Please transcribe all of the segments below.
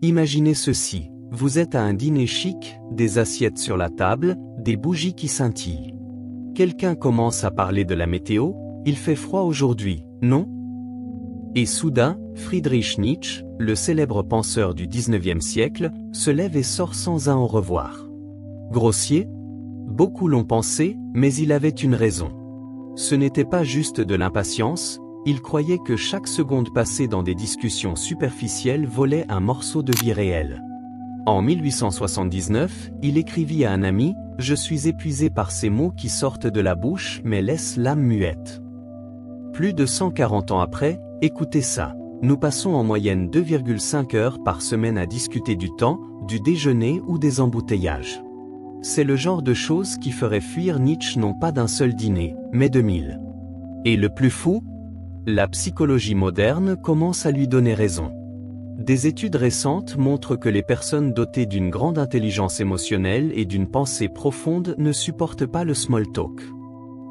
Imaginez ceci, vous êtes à un dîner chic, des assiettes sur la table, des bougies qui scintillent. Quelqu'un commence à parler de la météo, il fait froid aujourd'hui, non? Et soudain, Friedrich Nietzsche, le célèbre penseur du 19e siècle, se lève et sort sans un au revoir. Grossier? Beaucoup l'ont pensé, mais il avait une raison. Ce n'était pas juste de l'impatience, il croyait que chaque seconde passée dans des discussions superficielles volait un morceau de vie réelle. En 1879, il écrivit à un ami « Je suis épuisé par ces mots qui sortent de la bouche mais laissent l'âme muette ». Plus de 140 ans après, écoutez ça. Nous passons en moyenne 2,5 heures par semaine à discuter du temps, du déjeuner ou des embouteillages. C'est le genre de choses qui ferait fuir Nietzsche non pas d'un seul dîner, mais de 1000. Et le plus fou? La psychologie moderne commence à lui donner raison. Des études récentes montrent que les personnes dotées d'une grande intelligence émotionnelle et d'une pensée profonde ne supportent pas le small talk.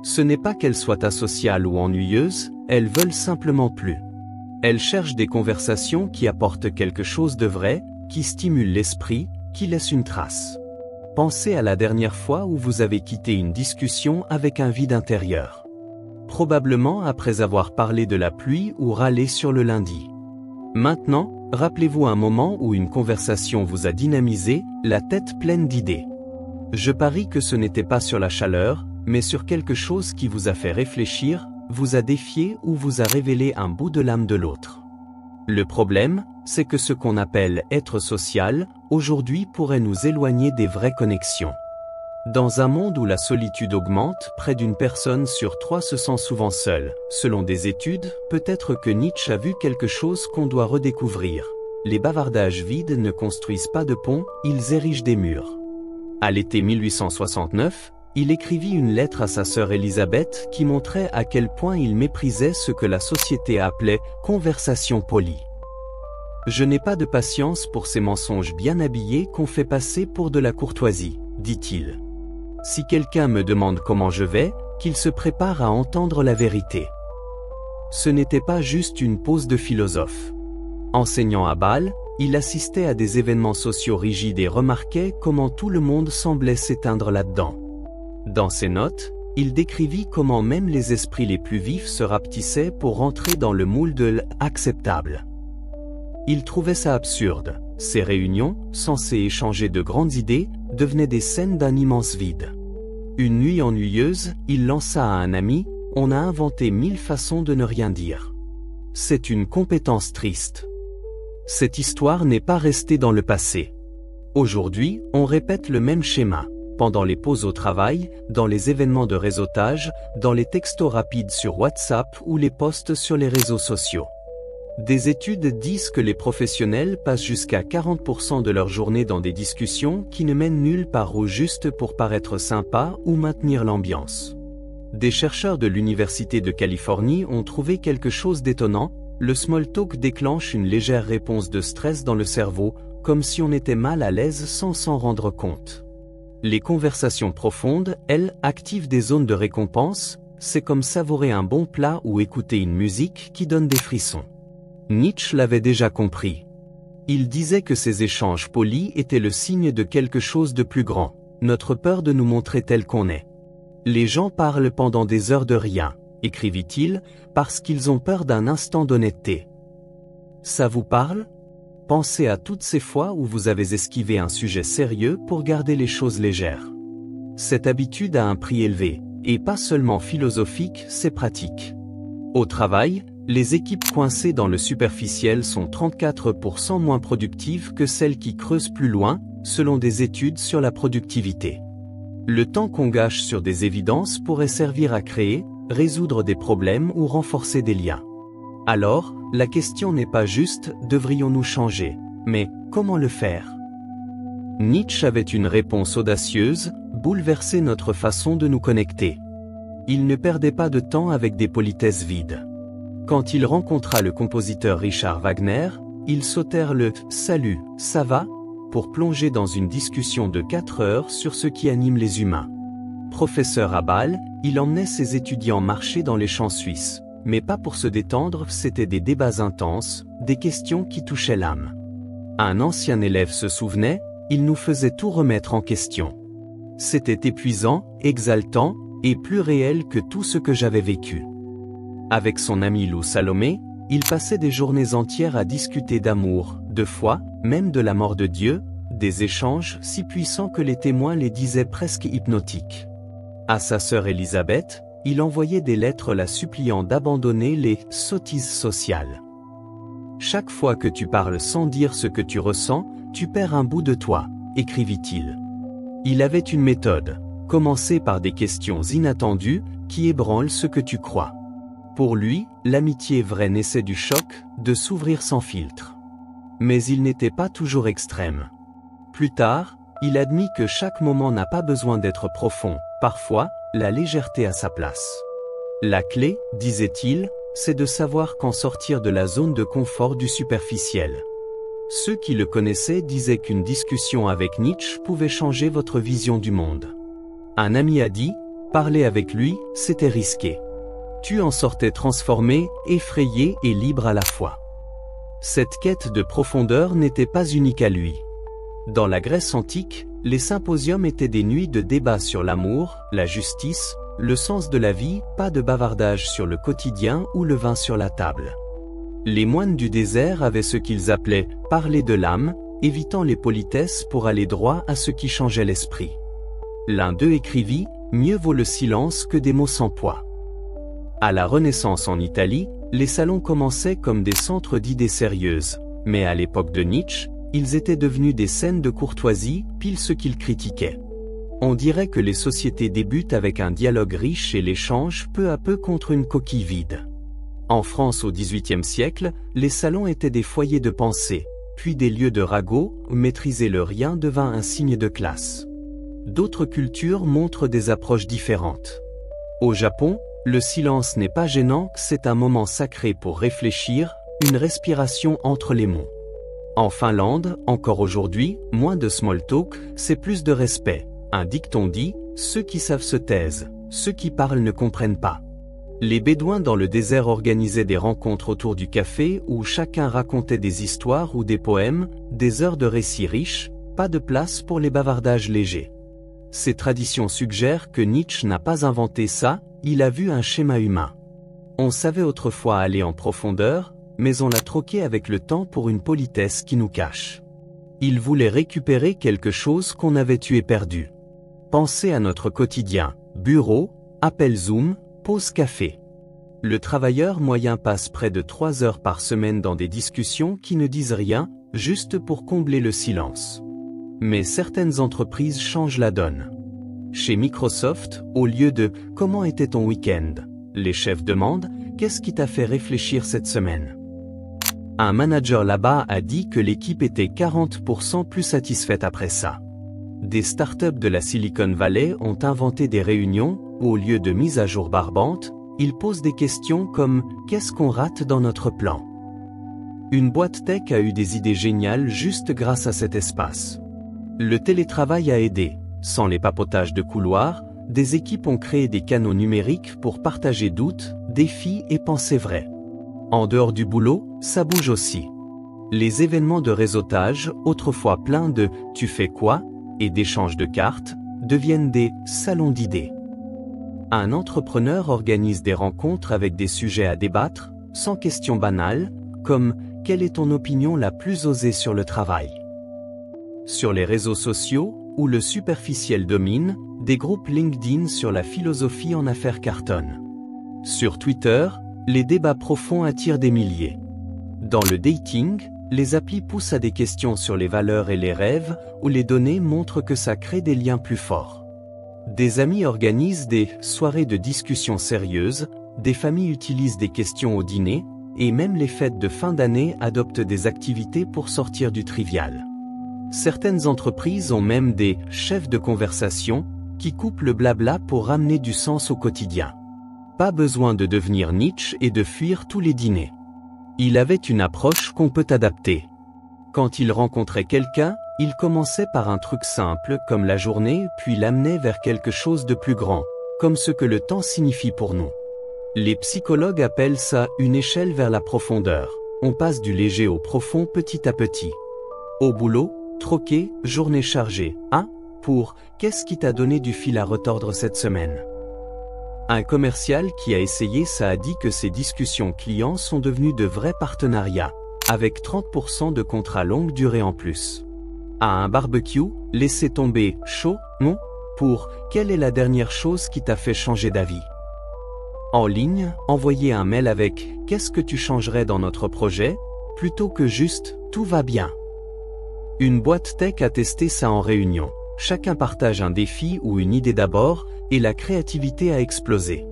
Ce n'est pas qu'elles soient asociales ou ennuyeuses, elles veulent simplement plus. Elles cherchent des conversations qui apportent quelque chose de vrai, qui stimulent l'esprit, qui laissent une trace. Pensez à la dernière fois où vous avez quitté une discussion avec un vide intérieur. Probablement après avoir parlé de la pluie ou râlé sur le lundi. Maintenant, rappelez-vous un moment où une conversation vous a dynamisé, la tête pleine d'idées. Je parie que ce n'était pas sur la chaleur, mais sur quelque chose qui vous a fait réfléchir, vous a défié ou vous a révélé un bout de l'âme de l'autre. Le problème, c'est que ce qu'on appelle être social, aujourd'hui pourrait nous éloigner des vraies connexions. Dans un monde où la solitude augmente, près d'une personne sur 3 se sent souvent seule. Selon des études, peut-être que Nietzsche a vu quelque chose qu'on doit redécouvrir. Les bavardages vides ne construisent pas de ponts, ils érigent des murs. À l'été 1869, il écrivit une lettre à sa sœur Élisabeth qui montrait à quel point il méprisait ce que la société appelait « conversation polie ». Je n'ai pas de patience pour ces mensonges bien habillés qu'on fait passer pour de la courtoisie, dit-il. Si quelqu'un me demande comment je vais, qu'il se prépare à entendre la vérité. Ce n'était pas juste une pose de philosophe. Enseignant à Bâle, il assistait à des événements sociaux rigides et remarquait comment tout le monde semblait s'éteindre là-dedans. Dans ses notes, il décrivit comment même les esprits les plus vifs se rapetissaient pour rentrer dans le moule de l'acceptable. Il trouvait ça absurde. Ces réunions, censées échanger de grandes idées, devenaient des scènes d'un immense vide. Une nuit ennuyeuse, il lança à un ami « On a inventé 1000 façons de ne rien dire. C'est une compétence triste. » Cette histoire n'est pas restée dans le passé. Aujourd'hui, on répète le même schéma. Pendant les pauses au travail, dans les événements de réseautage, dans les textos rapides sur WhatsApp ou les posts sur les réseaux sociaux. Des études disent que les professionnels passent jusqu'à 40% de leur journée dans des discussions qui ne mènent nulle part au juste pour paraître sympa ou maintenir l'ambiance. Des chercheurs de l'Université de Californie ont trouvé quelque chose d'étonnant, le small talk déclenche une légère réponse de stress dans le cerveau, comme si on était mal à l'aise sans s'en rendre compte. Les conversations profondes, elles, activent des zones de récompense, c'est comme savourer un bon plat ou écouter une musique qui donne des frissons. Nietzsche l'avait déjà compris. Il disait que ces échanges polis étaient le signe de quelque chose de plus grand, notre peur de nous montrer tel qu'on est. Les gens parlent pendant des heures de rien, écrivit-il, parce qu'ils ont peur d'un instant d'honnêteté. Ça vous parle? Pensez à toutes ces fois où vous avez esquivé un sujet sérieux pour garder les choses légères. Cette habitude a un prix élevé, et pas seulement philosophique, c'est pratique. Au travail, les équipes coincées dans le superficiel sont 34% moins productives que celles qui creusent plus loin, selon des études sur la productivité. Le temps qu'on gâche sur des évidences pourrait servir à créer, résoudre des problèmes ou renforcer des liens. Alors, la question n'est pas juste « devrions-nous changer ?», mais « comment le faire ?» Nietzsche avait une réponse audacieuse, bouleverser notre façon de nous connecter. Il ne perdait pas de temps avec des politesses vides. Quand il rencontra le compositeur Richard Wagner, ils sautèrent le « Salut, ça va ?» pour plonger dans une discussion de 4 heures sur ce qui anime les humains. Professeur à Bâle, il emmenait ses étudiants marcher dans les champs suisses, mais pas pour se détendre, c'était des débats intenses, des questions qui touchaient l'âme. Un ancien élève se souvenait, il nous faisait tout remettre en question. C'était épuisant, exaltant, et plus réel que tout ce que j'avais vécu. Avec son ami Lou Salomé, il passait des journées entières à discuter d'amour, de foi, même de la mort de Dieu, des échanges si puissants que les témoins les disaient presque hypnotiques. À sa sœur Elisabeth, il envoyait des lettres la suppliant d'abandonner les sottises sociales. Chaque fois que tu parles sans dire ce que tu ressens, tu perds un bout de toi, écrivit-il. Il avait une méthode, commencer par des questions inattendues, qui ébranlent ce que tu crois. Pour lui, l'amitié vraie naissait du choc, de s'ouvrir sans filtre. Mais il n'était pas toujours extrême. Plus tard, il admit que chaque moment n'a pas besoin d'être profond, parfois, la légèreté a sa place. La clé, disait-il, c'est de savoir quand sortir de la zone de confort du superficiel. Ceux qui le connaissaient disaient qu'une discussion avec Nietzsche pouvait changer votre vision du monde. Un ami a dit, parler avec lui, c'était risqué. Tu en sortais transformé, effrayé et libre à la fois. Cette quête de profondeur n'était pas unique à lui. Dans la Grèce antique, les symposiums étaient des nuits de débats sur l'amour, la justice, le sens de la vie, pas de bavardage sur le quotidien ou le vin sur la table. Les moines du désert avaient ce qu'ils appelaient « parler de l'âme », évitant les politesses pour aller droit à ce qui changeait l'esprit. L'un d'eux écrivit « Mieux vaut le silence que des mots sans poids ». À la Renaissance en Italie, les salons commençaient comme des centres d'idées sérieuses, mais à l'époque de Nietzsche, ils étaient devenus des scènes de courtoisie, pile ce qu'ils critiquaient. On dirait que les sociétés débutent avec un dialogue riche et l'échange peu à peu contre une coquille vide. En France au XVIIIe siècle, les salons étaient des foyers de pensée, puis des lieux de ragot, où maîtriser le rien devint un signe de classe. D'autres cultures montrent des approches différentes. Au Japon, le silence n'est pas gênant, c'est un moment sacré pour réfléchir, une respiration entre les mots. En Finlande, encore aujourd'hui, moins de small talk, c'est plus de respect. Un dicton dit, ceux qui savent se taisent, ceux qui parlent ne comprennent pas. Les Bédouins dans le désert organisaient des rencontres autour du café où chacun racontait des histoires ou des poèmes, des heures de récits riches, pas de place pour les bavardages légers. Ces traditions suggèrent que Nietzsche n'a pas inventé ça, il a vu un schéma humain. On savait autrefois aller en profondeur, mais on l'a troqué avec le temps pour une politesse qui nous cache. Il voulait récupérer quelque chose qu'on avait tué perdu. Pensez à notre quotidien, bureau, appel Zoom, pause café. Le travailleur moyen passe près de 3 heures par semaine dans des discussions qui ne disent rien, juste pour combler le silence. Mais certaines entreprises changent la donne. Chez Microsoft, au lieu de « Comment était ton week-end ?», les chefs demandent « Qu'est-ce qui t'a fait réfléchir cette semaine ?» Un manager là-bas a dit que l'équipe était 40% plus satisfaite après ça. Des startups de la Silicon Valley ont inventé des réunions où, au lieu de mises à jour barbantes, ils posent des questions comme « Qu'est-ce qu'on rate dans notre plan ?» Une boîte tech a eu des idées géniales juste grâce à cet espace. Le télétravail a aidé. Sans les papotages de couloir, des équipes ont créé des canaux numériques pour partager doutes, défis et pensées vraies. En dehors du boulot, ça bouge aussi. Les événements de réseautage, autrefois pleins de « tu fais quoi ?» et d'échanges de cartes, deviennent des « salons d'idées ». Un entrepreneur organise des rencontres avec des sujets à débattre, sans questions banales, comme « quelle est ton opinion la plus osée sur le travail ?» Sur les réseaux sociaux, où le superficiel domine, des groupes LinkedIn sur la philosophie en affaires cartonnent. Sur Twitter, les débats profonds attirent des milliers. Dans le dating, les applis poussent à des questions sur les valeurs et les rêves, où les données montrent que ça crée des liens plus forts. Des amis organisent des soirées de discussions sérieuses, des familles utilisent des questions au dîner, et même les fêtes de fin d'année adoptent des activités pour sortir du trivial. Certaines entreprises ont même des chefs de conversation qui coupent le blabla pour ramener du sens au quotidien. Pas besoin de devenir Nietzsche et de fuir tous les dîners. Il avait une approche qu'on peut adapter. Quand il rencontrait quelqu'un, il commençait par un truc simple comme la journée puis l'amenait vers quelque chose de plus grand, comme ce que le temps signifie pour nous. Les psychologues appellent ça une échelle vers la profondeur. On passe du léger au profond petit à petit. Au boulot, troqué, journée chargée. 1. Pour « Qu'est-ce qui t'a donné du fil à retordre cette semaine ?» Un commercial qui a essayé ça a dit que ses discussions clients sont devenues de vrais partenariats, avec 30% de contrats longue durée en plus. À un barbecue, laissez tomber « chaud, non ?» pour « Quelle est la dernière chose qui t'a fait changer d'avis ?» En ligne, envoyez un mail avec « Qu'est-ce que tu changerais dans notre projet ?» plutôt que juste « Tout va bien ». Une boîte tech a testé ça en réunion. Chacun partage un défi ou une idée d'abord, et la créativité a explosé.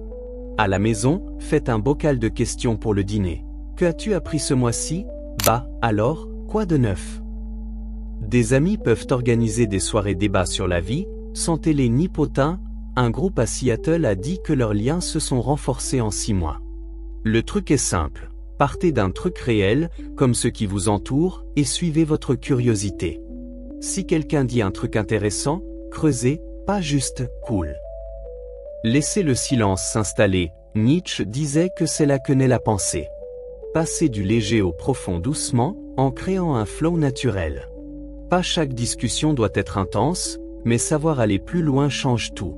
À la maison, faites un bocal de questions pour le dîner. Que as-tu appris ce mois-ci? Bah, alors, quoi de neuf? Des amis peuvent organiser des soirées débats sur la vie, sans télé ni potin. Un groupe à Seattle a dit que leurs liens se sont renforcés en 6 mois. Le truc est simple. Partez d'un truc réel, comme ceux qui vous entourent, et suivez votre curiosité. Si quelqu'un dit un truc intéressant, creusez, pas juste « cool ». Laissez le silence s'installer. Nietzsche disait que c'est là que naît la pensée. Passez du léger au profond doucement, en créant un flow naturel. Pas chaque discussion doit être intense, mais savoir aller plus loin change tout.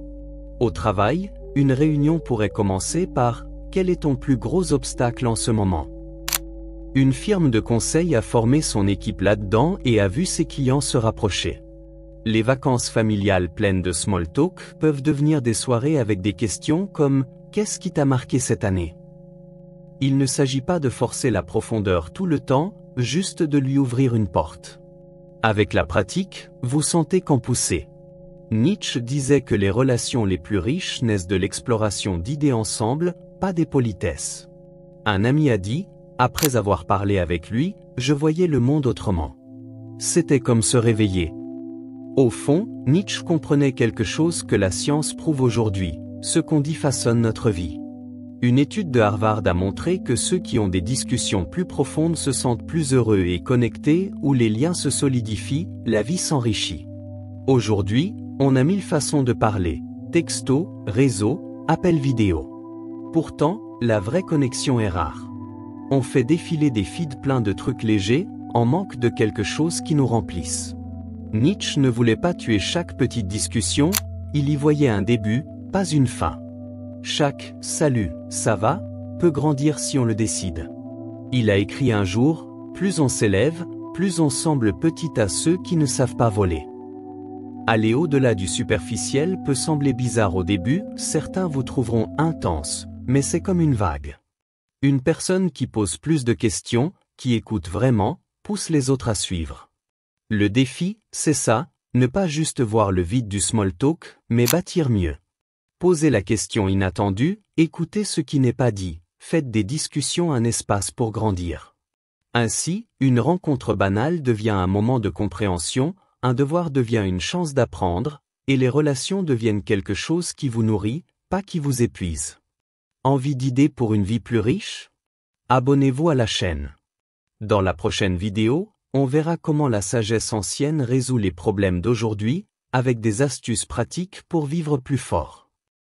Au travail, une réunion pourrait commencer par « Quel est ton plus gros obstacle en ce moment ?» Une firme de conseil a formé son équipe là-dedans et a vu ses clients se rapprocher. Les vacances familiales pleines de small talk peuvent devenir des soirées avec des questions comme « Qu'est-ce qui t'a marqué cette année ?» Il ne s'agit pas de forcer la profondeur tout le temps, juste de lui ouvrir une porte. Avec la pratique, vous sentez qu'en pousser. Nietzsche disait que les relations les plus riches naissent de l'exploration d'idées ensemble, pas des politesses. Un ami a dit, après avoir parlé avec lui, je voyais le monde autrement. C'était comme se réveiller. Au fond, Nietzsche comprenait quelque chose que la science prouve aujourd'hui, ce qu'on dit façonne notre vie. Une étude de Harvard a montré que ceux qui ont des discussions plus profondes se sentent plus heureux et connectés, où les liens se solidifient, la vie s'enrichit. Aujourd'hui, on a 1000 façons de parler, texto, réseau, appel vidéo. Pourtant, la vraie connexion est rare. On fait défiler des feeds pleins de trucs légers, en manque de quelque chose qui nous remplisse. Nietzsche ne voulait pas tuer chaque petite discussion, il y voyait un début, pas une fin. Chaque « salut, ça va ?» peut grandir si on le décide. Il a écrit un jour, plus on s'élève, plus on semble petit à ceux qui ne savent pas voler. Aller au-delà du superficiel peut sembler bizarre au début, certains vous trouveront intense, mais c'est comme une vague. Une personne qui pose plus de questions, qui écoute vraiment, pousse les autres à suivre. Le défi, c'est ça, ne pas juste voir le vide du small talk, mais bâtir mieux. Posez la question inattendue, écoutez ce qui n'est pas dit, faites des discussions un espace pour grandir. Ainsi, une rencontre banale devient un moment de compréhension, un devoir devient une chance d'apprendre, et les relations deviennent quelque chose qui vous nourrit, pas qui vous épuise. Envie d'idées pour une vie plus riche? Abonnez-vous à la chaîne. Dans la prochaine vidéo, on verra comment la sagesse ancienne résout les problèmes d'aujourd'hui, avec des astuces pratiques pour vivre plus fort.